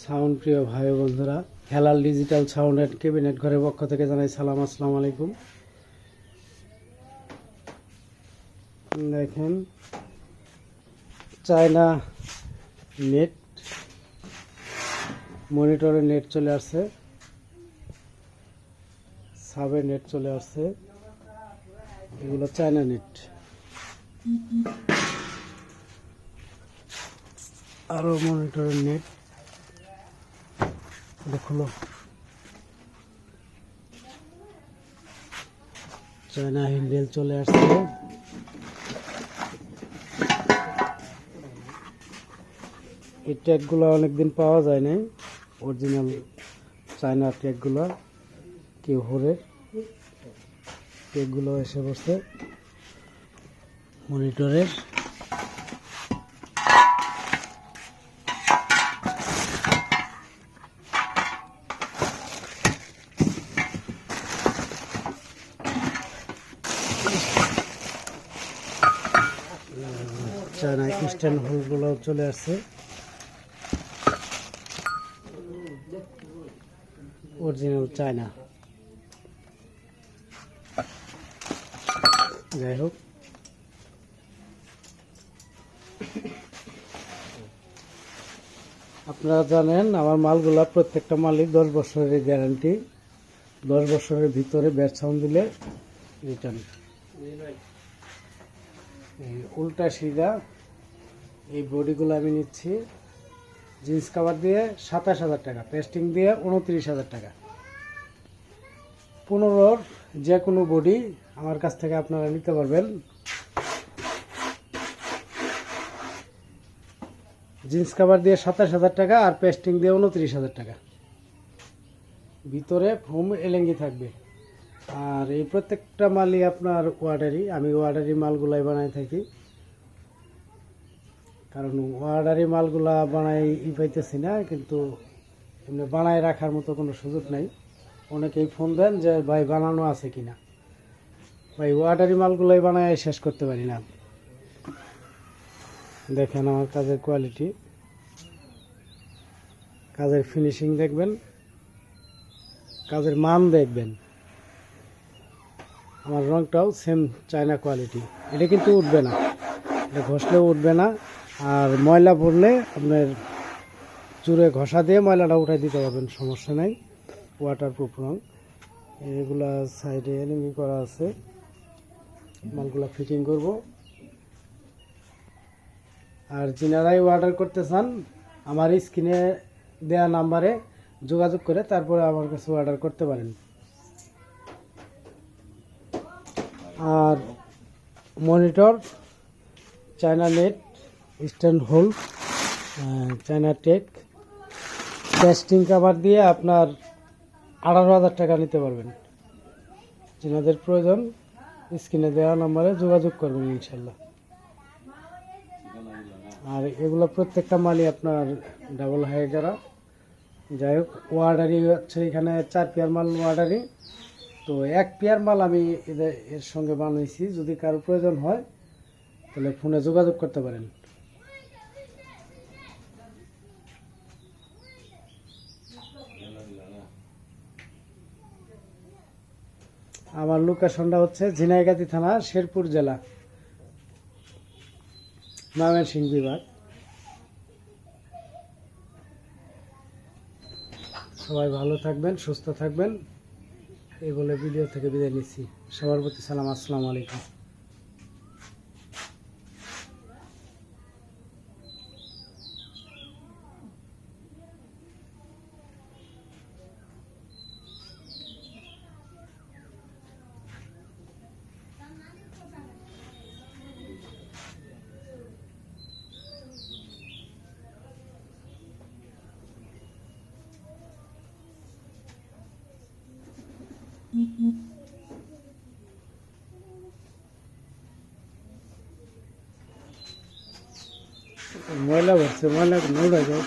Sound প্রিয় ভাই বন্ধুরা, Helal digital sound and cabinet ঘরের পক্ষ থেকে জানাই সালাম, আসসালামু আলাইকুম। দেখেন চায়না নেট, মনিটরের নেট চলে আসছে, সাবের নেট চলে আসছে, এগুলো চায়না নেট। আরো মনিটরের নেট দেখলো, চায়না হ্যান্ডেল চলে আসছে। এই ট্যাগগুলো অনেকদিন পাওয়া যায় না, অরিজিনাল চায়না ট্যাগগুলো কেউ হরের ট্যাগগুলো এসে বসছে মনিটরের। চায়না স্ট্যান্ড হোলগুলো চলে আসছে, অরিজিনাল চায়না। যাই হোক, আপনারা জানেন আমার মালগুলা প্রত্যেকটা মালই 10 বছরের গ্যারান্টি। 10 বছরের ভিতরে ব্যাট সাউন্ড দিলে রিটার্ন। উল্টা সিধা এই বডিগুলো আমি নিচ্ছি জিন্স কাভার দিয়ে 27,000 টাকা, পেস্টিং দিয়ে 29,000 টাকা। 15 যে কোনো বডি আমার কাছ থেকে আপনারা নিতে পারবেন। জিন্স কাভার দিয়ে 27,000 টাকা আর পেস্টিং দিয়ে 29,000 টাকা। ভিতরে ফোম এলেঙ্গি থাকবে। আর এই প্রত্যেকটা মালই আপনার ওয়ার্ডারি, আমি ওয়ার্ডারি মালগুলাই বানাই থাকি, কারণ ওয়ার্ডারি মালগুলা বানাই পাইতেছি না, কিন্তু এমনি বানায় রাখার মতো কোনো সুযোগ নাই। অনেকেই ফোন দেন যে ভাই বানানো আছে কিনা, ভাই ওয়ার্ডারি মালগুলাই বানায় শেষ করতে পারি না। দেখেন আমার কাজের কোয়ালিটি, কাজের ফিনিশিং দেখবেন, কাজের মান দেখবেন। আমার রংটাও সেম চায়না কোয়ালিটি। এটা কিন্তু উঠবে না, এটা ঘষলেও উঠবে না। আর ময়লা পড়লে আপনার চুরে ঘষা দিয়ে ময়লাটা উঠাই দিতে পারবেন, সমস্যা নাই। ওয়াটারপ্রুফ রং। এগুলা সাইডে এলিঙ্গি করা আছে, মালগুলা ফিটিং করব। আর যিনারাই অর্ডার করতে চান আমার স্ক্রিনে দেওয়া নাম্বারে যোগাযোগ করে তারপরে আমার কাছে অর্ডার করতে পারেন। আর monitor China net, stand hold, China tech, pasting cover দিয়ে আপনার 18,000 টাকা নিতে পারবেন। যিনাদের প্রয়োজন স্ক্রিনে দেওয়া নাম্বারে যোগাযোগ করবেন ইনশাল্লাহ। আর এগুলো প্রত্যেকটা মালই আপনার ডাবল হাই করা। যাই হোক, ওয়ার্ডারি হচ্ছে এখানে 4 পেয়ার মাল ওয়ার্ডারি। তো 1 পেয়ার মাল আমি এর সঙ্গে বানাইছি। যদি কারো প্রয়োজন হয় তাহলে ফোনে যোগাযোগ করতে পারেন। আমার লোকেশনটা হচ্ছে ঝিনাইগাতি থানা, শেরপুর জেলা, ময়মনসিংহ বিভাগ। সবাই ভালো থাকবেন, সুস্থ থাকবেন, এই বলে ভিডিও থেকে বিদায় নিচ্ছি। সবার প্রতি সালাম, আসসালামু আলাইকুম। ময়লা ভরছে, ময়লা নোড়া যায়।